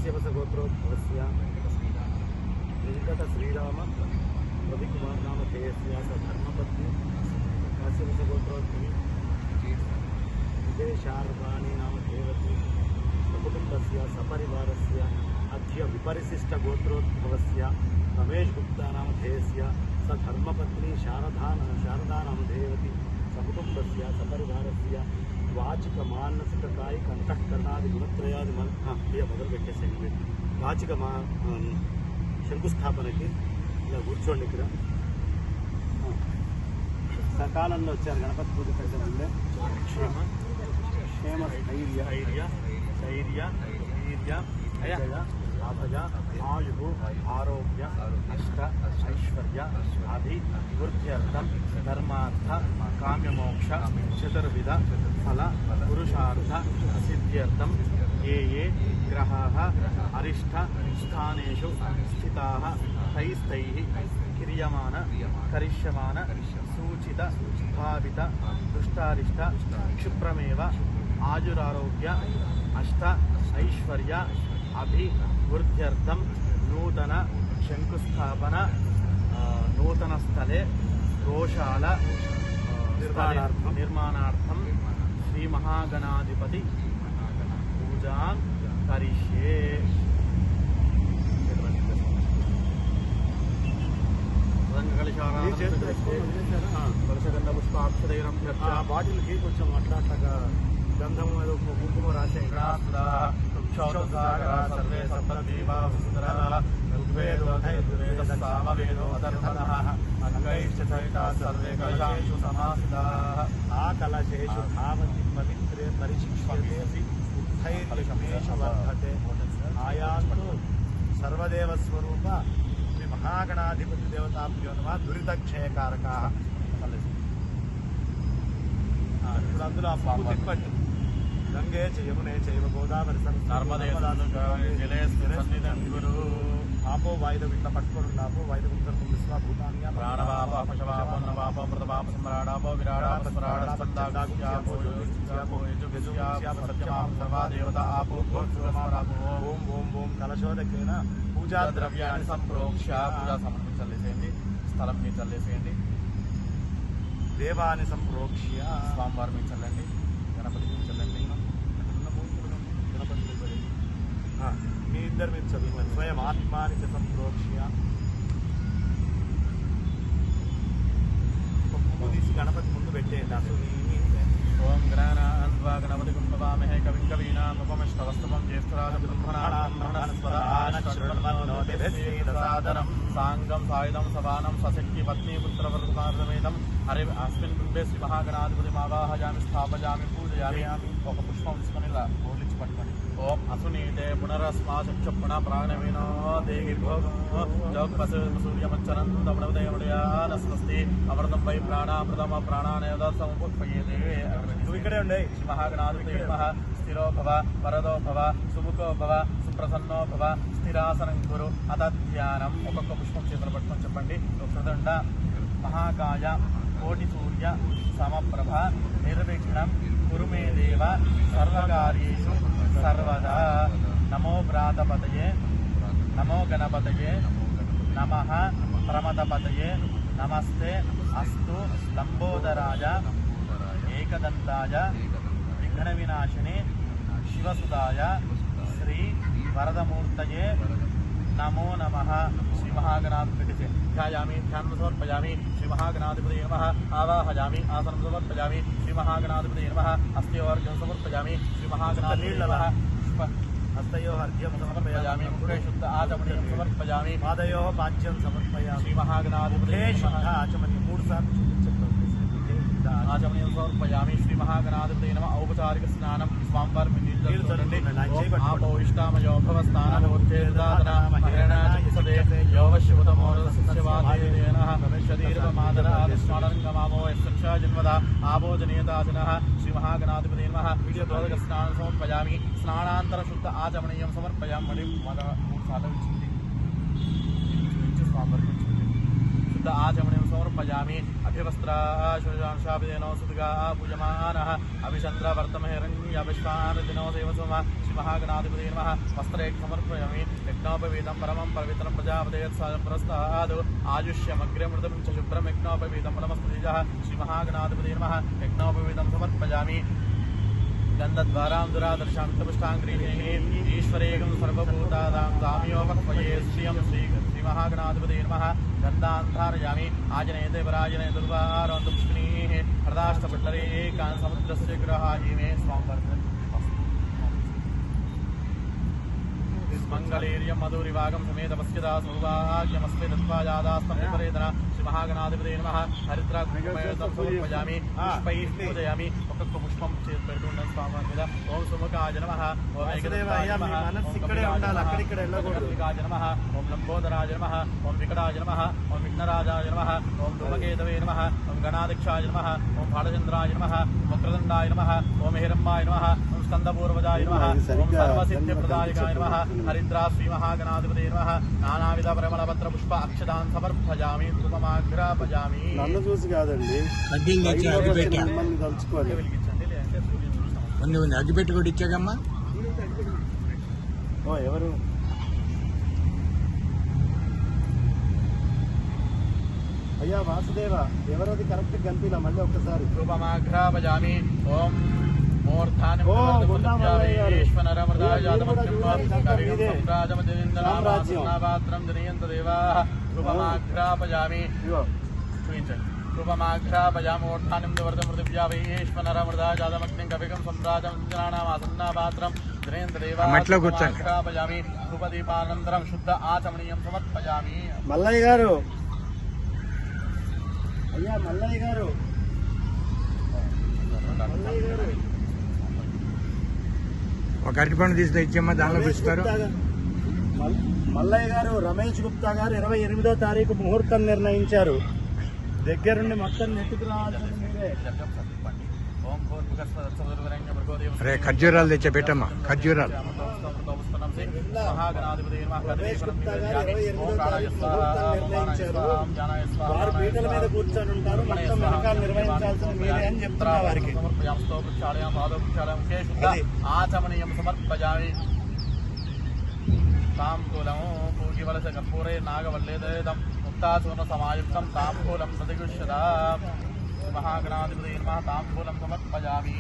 काश्यपसगोत्रोद्भवस्य वेङ्कटश्रीराम रविकुमार नामधेयस्य धर्मपत्नी काश्यपसगोत्रोद्भवी विजयशारदानी नामधेयवती सकुटुम्बस्य सपरिवारस्य अद्य विपरिशिष्टगोत्रोद्भवस्य रमेश गुप्ता नामधेयस्य धर्मपत्नी शारदा नामधेयवती सकुटुम्बस्य सपरिवारस्य वाचिक मानसिक कायिक अंतःकरणादि गुणत्रयादि మొదలు పెట్టేసేయండి వాచిక శంకుస్థాపనకి ఇలా కూర్చోండి ఇక్కడ సకాలంలో వచ్చారు గణపతి పూజ కంటే ముందే క్షేమ ధైర్య ధైర్య వీర్య అయ ఆభజ ఆయు ఆరోగ్య అష్ట ఐశ్వర్య అభివృద్ధ్యర్థం ధర్మార్థ కామ్యమోక్ష చతుర్విధ ఫల పురుషార్థ సిద్ధ్యర్థం ఏ ఏ గ్రహాः అరిష్ట స్థానేషు స్థితాः తైస్తైః కరిష్యమాన సూచిత భావిత దుష్టారిష్ట క్షిప్రమేవ ఆయురారోగ్య అష్ట ఐశ్వర్య అభివృద్ధ్యర్థం నూతన శంకుస్థాపన నూతన స్థలే గోశాల నిర్మాణార్థం శ్రీ మహాగణాధిపతి పూజాం కరిష్యే. బాటిల్కి కొంచెం అట్లాగా గంధం కుంకుమ రాసే సర్వే సప్తదీవా సర్వే కలశేషు సమాసితాః ఆ కలశేషు ధావతి పవిత్రే పరిశిక్ష్యతే ఉత్తైర్యమేష వర్ధతే ఆయాంతు సర్వదేవ స్వరూప శ్రీ మహాగణాధిపతి దేవతాభ్యో నమః దురితక్షయకారకాః. ఇప్పుడు అందులో ఆ పాము తిప్పండి. గంగే యమునే చైవ గోదావరి నర్మదే గురు ఆపో వాయుధం ఇట్లా పట్టుకొని ఆపో వాయుధం విశ్వ భూతాన్య ప్రాణవాపో పశవాపో నవాపో మృతవాప సమ్రాడాపో విరాడాపో స్మరాడాపో సర్వా దేవత ఆపో ఓం ఓం ఓం కలశోదకేన పూజా ద్రవ్యాన్ని సంప్రోక్ష పూజా సమర్పించలేసేయండి. స్థలం మీద చల్లేసేయండి. దేవాన్ని సంప్రోక్ష్య స్వామివారి మీద చల్లండి. గణపతి మీద చల్లండి. మీ ఇద్దరు మీరు చదువుకోండి. స్వయం ఆత్మాని సంప్రోక్ష్య తీసి గణపతి ముందు పెట్టేయండి. అసలు ఓం గణానాన్వా గణపతి కుంభవామహే కవిం కవీనాముపమశ్రవస్తమం జ్యేష్ఠరాజం సాంగం సాయుధం సవానం సశక్తి పత్ని పుత్రవర్గమార్గమేదం హరి అస్మిన్ కుంభే శ్రీ మహాగణాధిపతి ఆవాహయామి స్థాపయామి పూజయామి. ఒక పుష్పం తీసుకొని ఇలా ఓలించి పట్టుకొని ఓం అసునీతే పునరస్మా చక్ష పునః ప్రాణవినో దేహి సూర్యమచ్చనందమృదయముడయానస్వస్తి అమృతం వై ప్రాణామృతమ ప్రాణానేద సముపయే. నువ్వు ఇక్కడే ఉండే. శ్రీ మహాగణాధిపతి నమః. స్థిరో భవ వరదో భవ సుముఖో భవ సుప్రసన్నో భవ స్థిరాసనం గురు అత ధ్యానం. ఒక్కొక్క పుష్పం చేతులు పట్టుకొని చెప్పండి. కృదండ మహాకాయ కోటి సూర్య సమప్రభ నిర్విఘ్నం కురు మే దేవ సర్వకార్యేషు సర్వదా. నమో వ్రాతపతయే నమో గణపతయే నమః ప్రమదపతయే నమస్తే అస్తు లంబోదరాయ ఏకదంతాయ విఘ్న వినాశినే శివసుదాయ శ్రీ వరదమూర్తయే నమో నమః. శ్రీ మహాగణాధిపతి ధ్యాయామి ధ్యానం సమర్పయామి. శ్రీ మహాగణాధిపతి నమః. ఆవాహయామి ఆసనం సమర్పయామి. శ్రీ మహాగణాధిపతి నమః. హస్తయోర్ఘ్యం సమర్పయామి. శ్రీ మహాగణాధిపతి నమః. హస్తయోర్ఘ్యం సమర్పయామి. ముఖే శుద్ధ ఆచమనీయం సమర్పయామి. పాదయో పాద్యం సమర్పయామి. శ్రీ మహాగణాధిపతి ఆచమనీయం 3 సార్లు ఆచమనీయం సమర్పయామి. శ్రీ మహాగణాధిపతి నమః. ఔపచారిక స్నానం స్వామివారి నీళ్ళు చల్లండి. ఆపో ఇష్టామయో భవ స్థానమోర్చేదాతన మహిరణాచే యోగశివతమోరస్యవాదేన శరీరమాదర ఆదిస్నానంగమామో యక్షాజన్మద ఆభోజనీయదాజనః. శ్రీ మహాగణాధిపతి నమః. విద్యోదక స్నానం సమర్పయామి. స్నానాంతర శుద్ధ ఆచమనీయం సమర్పయామి. మళ్ళీ 3 సార్లు స్వామివారికి శుద్ధ ఆచమనీయం సమర్పయామి. అభివస్త్రాశుషాభిదేనో సుదుగా పూజమానః. అభిచంద్ర వర్తమహిరణ్య విశ్వానదినో దేవసోమ. శ్రీ महागणाधिपते नमः वस्त्रे समर्पयामि यज्ञोपवीतं परमं पवित्रं प्रजापतेयत्सादं पुरस्तादु आयुष्यमग्र्यमृतं च शुभ्रं यज्ञोपवीतं परमस्तुतिजः श्रीमहागणाधिपते नमः यज्ञोपवीतं समर्पयामि गन्धद्वारां दुरादर्शान्तपुष्टाङ्ग्रीः ईश्वरेकं सर्वभूतानां दाम्योपक्वये श्रियं श्रीमहागणाधिपते नमः गन्धान्धारयामि आजनेते पराजने दुर्वाहारोऽन्तु पुष्किनीः हृदाष्टपट्टरे एकान् समुद्रस्य ग्रहाः इमे स्वां मंगलेरियं मधुरिवागं समेत पश्यता सौभाग्यमस्मे दत्त्वा जादास्तं विपरेतना श्रीमहागणाधिपते नमः हरिद्रा कुङ्कुमयुक्तं समर्पयामि पुष्पैः पूजयामि ఒక్కొక్క పుష్పం చేతి పెడుతుండని స్వామి మీద ఓం సుముఖాయ నమః ఓం ఏకదంతాయ నమః మనస్సు ఇక్కడే ఉండాలి అక్కడ ఇక్కడ వెళ్ళకూడదు ఏకదంతాయ నమః ఓం లంబోదరాయ నమః ఓం వికటాయ నమః ఓం విఘ్నరాజాయ నమః ఓం ధూమకేతవే నమః ఓం గణాధ్యక్షాయ నమః ఓం బాలచంద్రాయ నమః వక్రదండాయ నమః ఓం హిరంబాయ నమః ఓం స్కందపూర్వజాయ నమః ఓం సర్వసిద్ధిప్రదాయకాయ నమః హరిద్రా శ్రీమహాగణాధిపతే నమః నానావిధ పరిమళపత్ర పుష్ప అక్షదాన్ సమర్పయామి ధూపమాఘ్రాపయామి నన్ను చూసి కాదండి తలుచుకోవాలి ఉంది ఉంది అగ్గిపెట్టి కూడా ఇచ్చాకమ్మా ఓ ఎవరు అయ్యా వాసుదేవ ఎవరది కరెక్ట్ కనిపిలా మళ్ళీ ఒక్కసారి ధూపమాఘ్రాపయామి ఓం ృపమాఘ్రాపయామి రూపమాఘ్రాపయామోర్థానం వర్ధమృతివ్యా వైశ్వనరమృదా జాతమగ్నిం కవికం సంరాజం జనానామాసన్నాపాత్రం దినేంద్రదేవాఘ్రాపయామి ధూపదీపానంతరం శుద్ధ ఆచమనీయం సమర్పయామి. మల్లయ్య గారు అయ్యా మల్లయ్య గారు ఒక అరటిపండు తీసుకు ఇచ్చేమ్మా దానిలో పిలుస్తారు. మల్లయ్య గారు రమేష్ గుప్తా గారు 28వ తారీఖు ముహూర్తం నిర్ణయించారు. దగ్గరుండి మొత్తం నెట్టుకు రావాల్సింది మీరే. అరే ఖర్జూరాలు తెచ్చా పెట్టమ్మా ఖర్జూరాలు. రమేష్ గుప్తా గారు 28వ తారీఖు ముహూర్తం నిర్ణయించారు. వారు పీటల మీద కూర్చొని ఉంటారు. మొత్తం వెనకాల నిర్వహించాల్సింది మీరే అని చెప్తున్నా వారికి. ఆచమనీయం సమర్పయామి. తాంబూలం పూగివలస కర్పూరే నాగవల్లేదం ముక్తాసూర్ణ సమాయుక్తం తాంబూలం ప్రతిగుష్యదా మహాగణాధిపతే నమః తాంబూలం సమర్పయామి.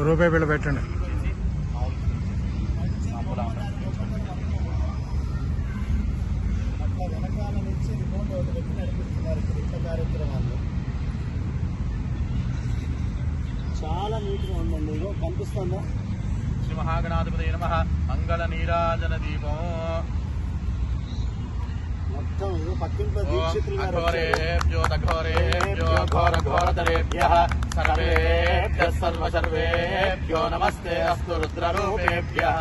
రూపాయి బిళ్ళ పెట్టండి. వెనకాల నుంచి రిమోట్ ఒకటి పెట్టి నడిపిస్తున్నారు ఇంత కార్యక్రమాలు. చాలా నీట్గా ఉందండి. ఇగో కనిపిస్తుందా? శ్రీ మహాగణాధిపతే నమః మంగళ నీరాజన దీపం. మొత్తం ఇగో పక్కింట్లో దీక్షితులు గారు ఘోరేభ్యో ఘోర ఘోరతరేభ్యః సర్వేభ్యః సర్వేభ్యో నమస్తే అస్తు రుద్రరూపేభ్యః.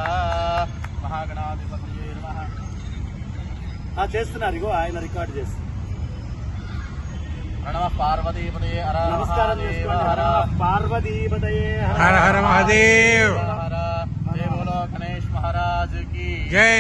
మహాగణాధిపతయే నమః. చేస్తున్నారు. ఇగో ఆయన రికార్డ్ చేస్తారు. ప్రణవ పార్వతీపదే హర నమస్కారం చేసుకోండి. హర పార్వతీపదయే హర హర మహాదేవ్. హర దేవోలో గణేష్ మహారాజ్ కి జై.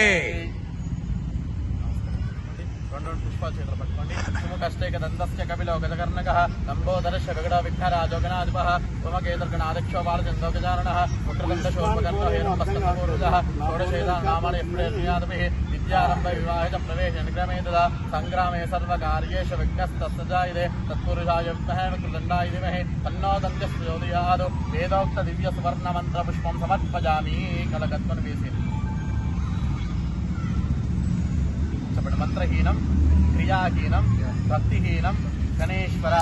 రెండు పుష్పాలు చేతులు పట్టుకోండి. సుముఖష్టేక దంతస్య కపిలో గజకర్ణకః లంబోదరస్య వికట విఘ్నరాజో గణాధిపః తుమకేతుర్గణాధ్యక్షో బాలచంద్రో గజాననః పుత్రదంతశోర్పకర్ణో హేరంబస్తపూర్వజः షోడశేదా నామాని ప్రేర్యాదభిః విద్యారంభ వివాహిత ప్రవేశ నిగ్రమే తదా సంగ్రామే సర్వకార్యేషు విఘ్నస్తస్సజాయిదే తత్పురుషాయ విద్మహే వక్రదండాయ ధీమహి తన్నో దంత్యః ప్రచోదయాత్. వేదోక్త దివ్య సువర్ణ మంత్ర పుష్పం సమర్పయామి. కలకత్వను వేసి మంత్రహీనం క్రియాహీనం భక్తిహీనం గణేశ్వర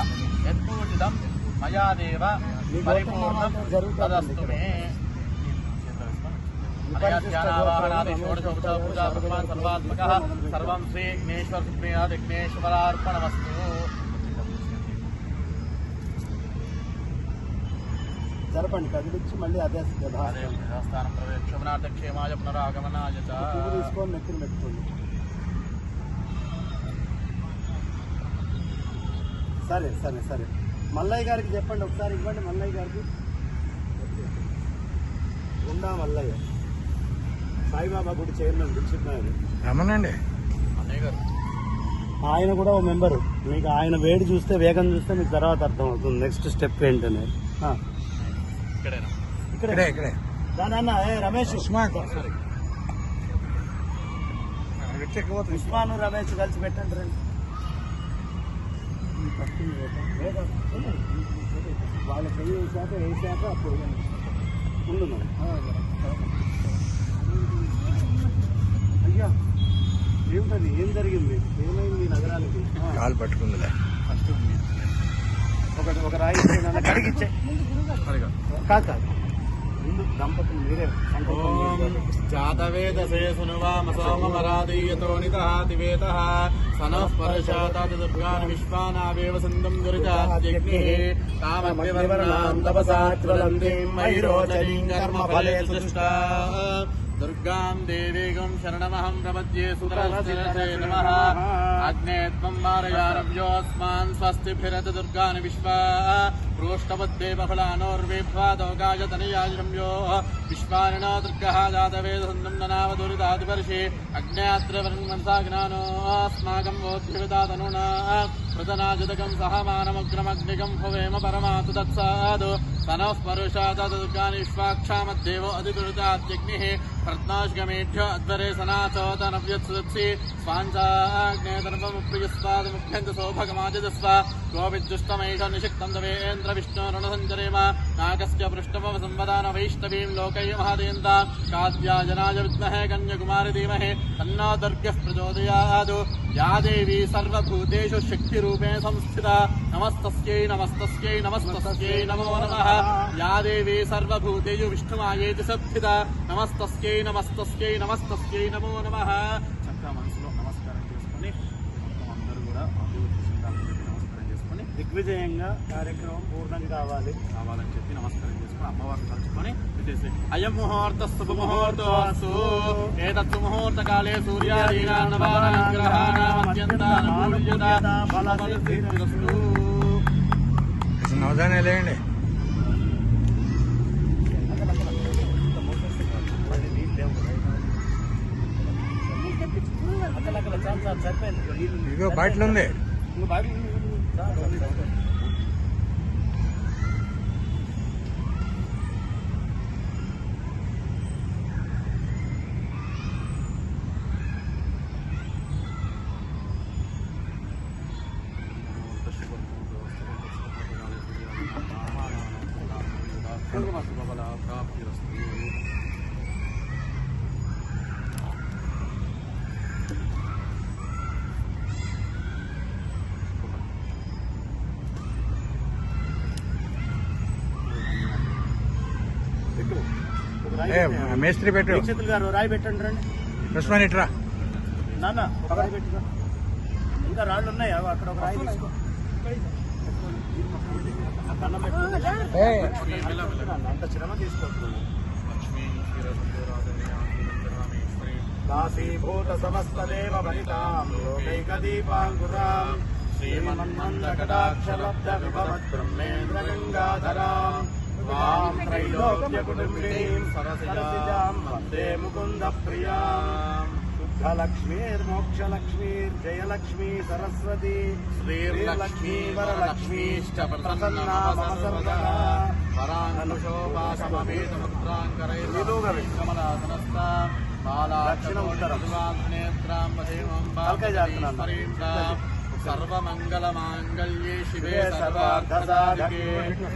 యత్పూజితం మయాదేవ పరిపూర్ణం తదస్తు మే. ధ్యానావాహనాది షోడశోపచార పూజా సర్వాత్మకః సర్వం శ్రీ విఘ్నేశ్వర సుప్రీనాథ్ విఘ్నేశ్వరార్పణమస్తు. జరపండి కదిలిచ్చి మళ్ళీ అదే దేవస్థానం ప్రవేశనార్థ క్షేమాయ పునరాగమనాయ చ. తీసుకొని నెత్తిని పెట్టుకోండి. సరే సరే సరే మల్లయ్య గారికి చెప్పండి ఒకసారి ఇవ్వండి. మల్లయ్య గారికి గుండా మల్లయ్య సాయిబాబా గుడి చైర్మన్ కూర్చున్నారు. రమ్మనండి. అన్నయ్య గారు ఆయన కూడా ఓ మెంబరు. మీకు ఆయన వేడి చూస్తే వేగం చూస్తే మీకు తర్వాత అర్థం అవుతుంది నెక్స్ట్ స్టెప్ ఏంటనేది. ఇక్కడేనా ఇక్కడే ఇక్కడే దానన్న రమేష్ ఉస్మాను రమేష్ కలిసి పెట్టండి రండి. వాళ్ళ పెళ్లి వేసాక అప్పుడు ఉండు. అయ్యా ఏమిటది, ఏం జరిగింది, ఏమైంది నగరానికి? కాలు పట్టుకుందిలే. ఒక రాయి నన్ను కడిగిచ్చే కాదు ముందు దంపతులు మీరే జాతవేదసే సునువామసోమరాదీయతోనితహాతివేతః సనః పరశాతాత్ దుర్గాన్ విశ్వానావేవ సందం దురితాద్యగ్నిః తామద్వివర్ణాం తపసా జ్వలంతిం మహిరోచనీం కర్మఫలే సుదృష్టా దుర్గాం దేవీగం శరణమహం ప్రపద్యే సుతరస్తే నమః అగ్నే త్వం మారయారవ్యోస్మాన్ స్వస్తిభిరత దుర్గాన్ విశ్వా ప్రోష్టవద్దే బహుళానోర్వేభ్వాదోగాయతనయాజమ్యో విశ్వానినో దుర్గः జాతవేదసందం ననావదురితాదివర్షే అగ్నేత్రవన్మనసాజ్ఞానోస్మాకం వోద్భివితాతనునా ప్రతనాజదకం సహమానమగ్రమగ్నికం భవేమ పరమాతు తత్సాదు తనః పరుషాతదుర్గాని విశ్వాక్షామద్దేవో అధిదురితాద్యగ్నిః ప్రజ్ఞాష్గమేఢ్యో అధ్వరే సనాచోతనవ్యత్సుదత్సి స్వాంచాగ్నేతర్వముప్రియస్వాదముఖ్యంత సౌభగమాజస్వ గోవిద్దుష్టమైష నిషిక్తం దవేంద్ర విష్ణు రుణసంచరేమ నాగస్య పృష్ఠవ సంవదాన వైష్ణవీం లోకై మహాదేంద్ర కాద్యాజనాయ విద్మహే కన్యకుమారి ధీమహి తన్నో దుర్గః ప్రచోదయాదు యా దేవీ సర్వభూతేషు శక్తిరూపేణ సంస్థితా నమస్తస్యై నమస్తస్యై నమస్తస్యై నమో నమః యా దేవీ సర్వభూతేషు విష్ణుమాయేతి సంస్థితా నమస్తస్యై నమస్తస్యై నమస్తస్యై నమో నమః. చక్కగా మనసులో నమస్కారం చేసుకొని అందరూ కూడా నమస్కారం చేసుకొని దిగ్విజయంగా కార్యక్రమం పూర్ణం కావాలని చెప్పి నమస్కారం చేసుకుని అమ్మవారిని తలుచుకొని పెట్టేసి అయం ముహూర్త శుభ ముహూర్తోస్తు ఏతత్తు ముహూర్తకాలే సూర్యాదీనాన్నవానాగ్రహాణామత్యంతానుకూల్యత నవధాన్యాలు లేండి. ఇదిగో బాటిల్ ఉంది. మేస్త్రి పెట్టు. దీక్షితులు గారు రాయి పెట్టండి రండి. ఉస్మాన్ ఇట్రా. నాన్న రాయి పెట్టుకో. ఇంకా రాళ్ళు ఉన్నాయా అక్కడ? ఒక రాయి తీసుకో. కన్నం పెట్టు. అంత శ్రమ తీసుకోవచ్చు. దాసీభూత సమస్త దేవ వనితాం లోకైక దీపాంకురాం శ్రీమన్మందకటాక్షలబ్ధ విభవత్ బ్రహ్మేంద్ర గంగాధరాం వాం త్రైలోక్య కుటుంబినీం సరసిజాం వందే ముకుంద ప్రియాం శుద్ధలక్ష్మీర్మోక్షలక్ష్మీర్జయలక్ష్మీ సరస్వతి శ్రీర్లక్ష్మీ వరలక్ష్మీష్ట ప్రసన్నా మమ సర్వదా వరాంగనుషోపాసమవేతముద్రాంకరైర్కమలాసనస్థ బాలాక్షణ ఉత్తరనేత్రాం సర్వమంగళమాంగళ్యే శివే సర్వార్థసాధకే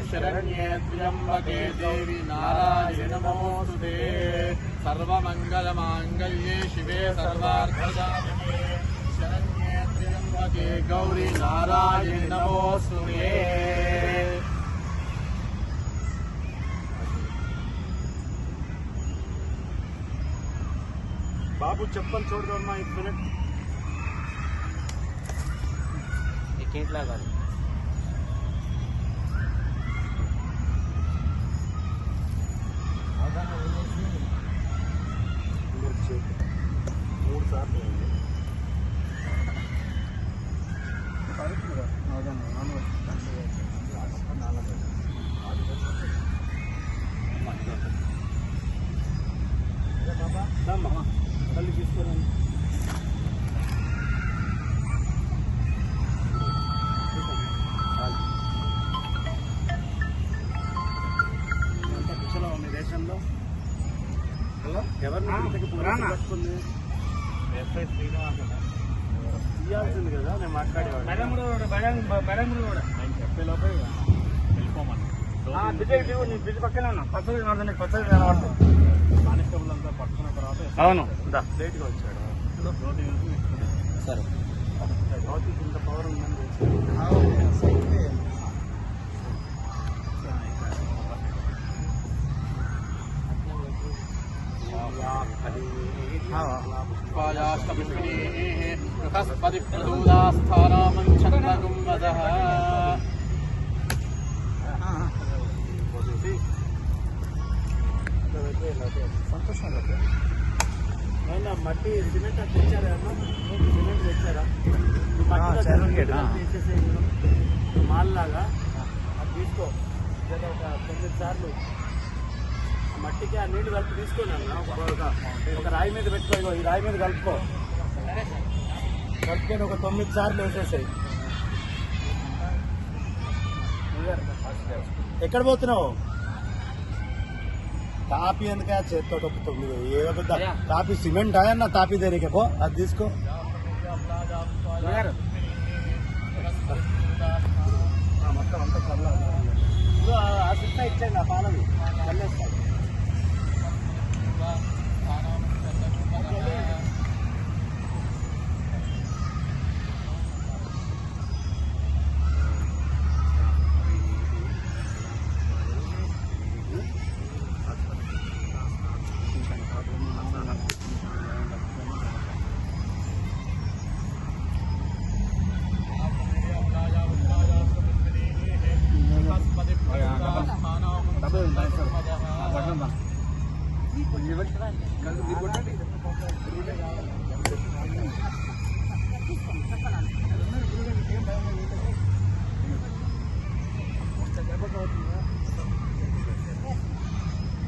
శరణ్యే త్ర్యంబకే దేవి నారాయణి నమోస్తుతే సర్వమంగళమాంగళ్యే శివే సర్వార్థసాధకే శరణ్యే త్ర్యంబకే గౌరీ నారాయణి నమోస్తుతే. బాబు చెప్పని చూడదమ్మా. 1 మినిట్ కేట్లాగా మూడు సార్లు తల్లి తీసుకురండి. భిక్షలో ఉంది. ఎవరిని ఇంతకి పోలీసులు పట్టుకుంది? ఎస్ఐ శ్రీనివాస్ ఇవ్వాల్సింది కదా, నేను మాట్లాడేవాడు. నేను చెప్పే లోపే వెళ్ళిపోమని కానిస్టేబుల్ అంతా పట్టుకున్న తర్వాత అవును లేట్గా వచ్చాడు. సరే భౌతికి ఇంత పవర్ ఉందని తెలిసి సంతోషంగా మట్టి సిమెంట్ తెచ్చారా? సిమెంట్ తెచ్చారా? మాల్ లాగా అది తీసుకో, ఒక 9 సార్లు మట్టికి ఆ నీళ్లు కలిపి తీసుకోండి అన్న. ఒక రాయి మీద పెట్టుకో, ఈ రాయి మీద కలుపుకో, కలుపుకొని ఒక 9 సార్లు వేసేసాయి. ఎక్కడ పోతున్నావు? తాపి ఎందుక చేత్తో 9 ఏదో పెద్ద తాపి సిమెంట్ అన్న తాపి దగ్గరికి పో, అది తీసుకో. మొత్తం అంతా కల్లా ఆ సిట్ట ఇచ్చేయండి, ఆ పాలవి చల్లేస్తాయి.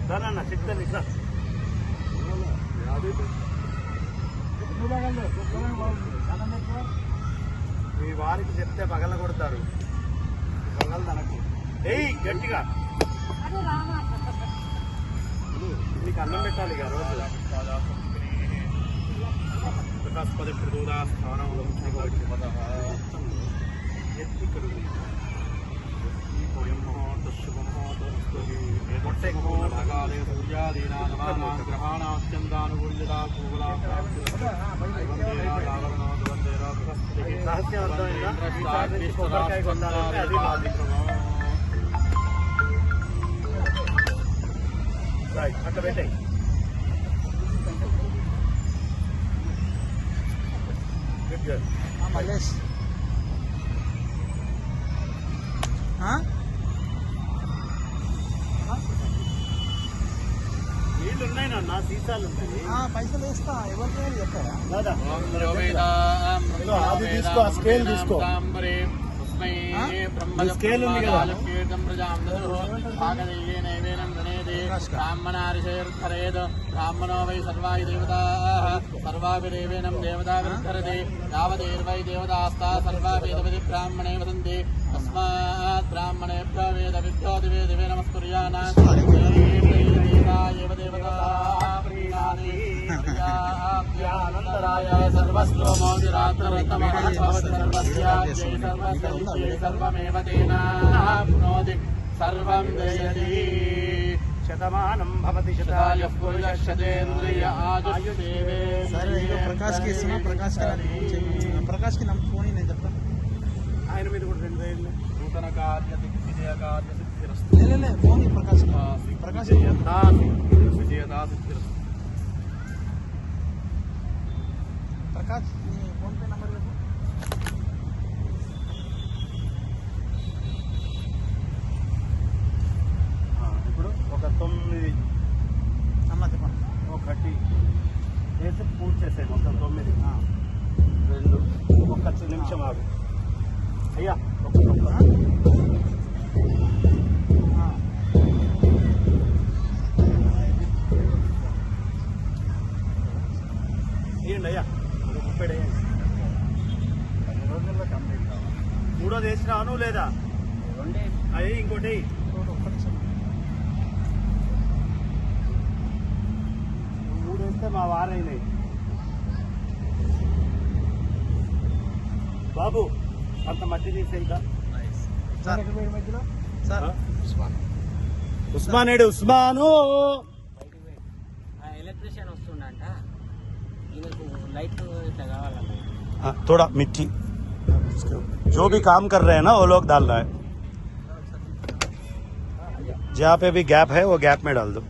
దానన్న చెప్తాను ఇట్లా మీ వారికి చెప్తే పగల కొడతారు. పగల తనకు ఏయ్ గట్టిగా నీకు అన్నం పెట్టాలి ఇక రోజు. రహస్యం అట్లా పెట్టాయి. మల్లేష్ నీళ్ళు ఉన్నాయి నా సీసాలు ఉన్నాయి, పైసలు వేస్తా. ఎవరికి చెప్పారా? అది తీసుకో, ఆ స్కేల్ తీసుకో. స్కేల్ ఉంది కదా, బ్రాహ్మణో వై సర్వాయి దేవతా సర్వాభిరేవేనం దేవతా విద్ధరతే యావదేర్వై దేవతాస్తా సర్వావేదవిధి బ్రాహ్మణే వదంతి తస్మాత్ బ్రాహ్మణేభ్యో వేద విద్యోతి వేదివే నమస్కుర్యానా శతమానం భవతి శతాయ పురుషేంద్రియ ఆయుష్యేవే. ప్రకాష్ కి ఇస్తున్నా, ప్రకాష్ కి నమ్ము ఫోన్ నేను చెప్తాను. ఆయన మీద కూడా 2 వేలు. నూతన కార్య విజయ కార్య సిద్ధిరస్తు. ఫోన్ ప్రకాష్ ప్రకాష్ విజయదా సిద్ధిరస్తు. ప్రకాష్ నీ ఫోన్ పే నంబర్ చెప్పు. ఇప్పుడు ఒక 9 అమ్మ చెప్పండి. 1 వేసి పూర్తి చేసాయి. మొత్తం 9 2 ఒక్క నిమిషం ఆగు అయ్యా. ఇవ్వండి అయ్యా, 30 వేయండి. 10 రోజుల్లో కంప్లీట్ కావాలి. 3వ వేసినాను లేదా? అయ్యి ఇంకోటి చేస్తే మా వారైనాయి. బాబు అంత మట్టి తీసే ఇంకా సార్ సార్ ఉస్మానేడు ఉస్మాను ఎలక్ట్రీషియన్ వస్తుండంట, ఈయనకు లైట్ ఇట్లా కావాలన్న. थोड़ा मिट्टी जो भी काम कर रहे हैं ना वो लोग डाल रहा है. जहाँ पे भी गैप है वो गैप में डाल दो.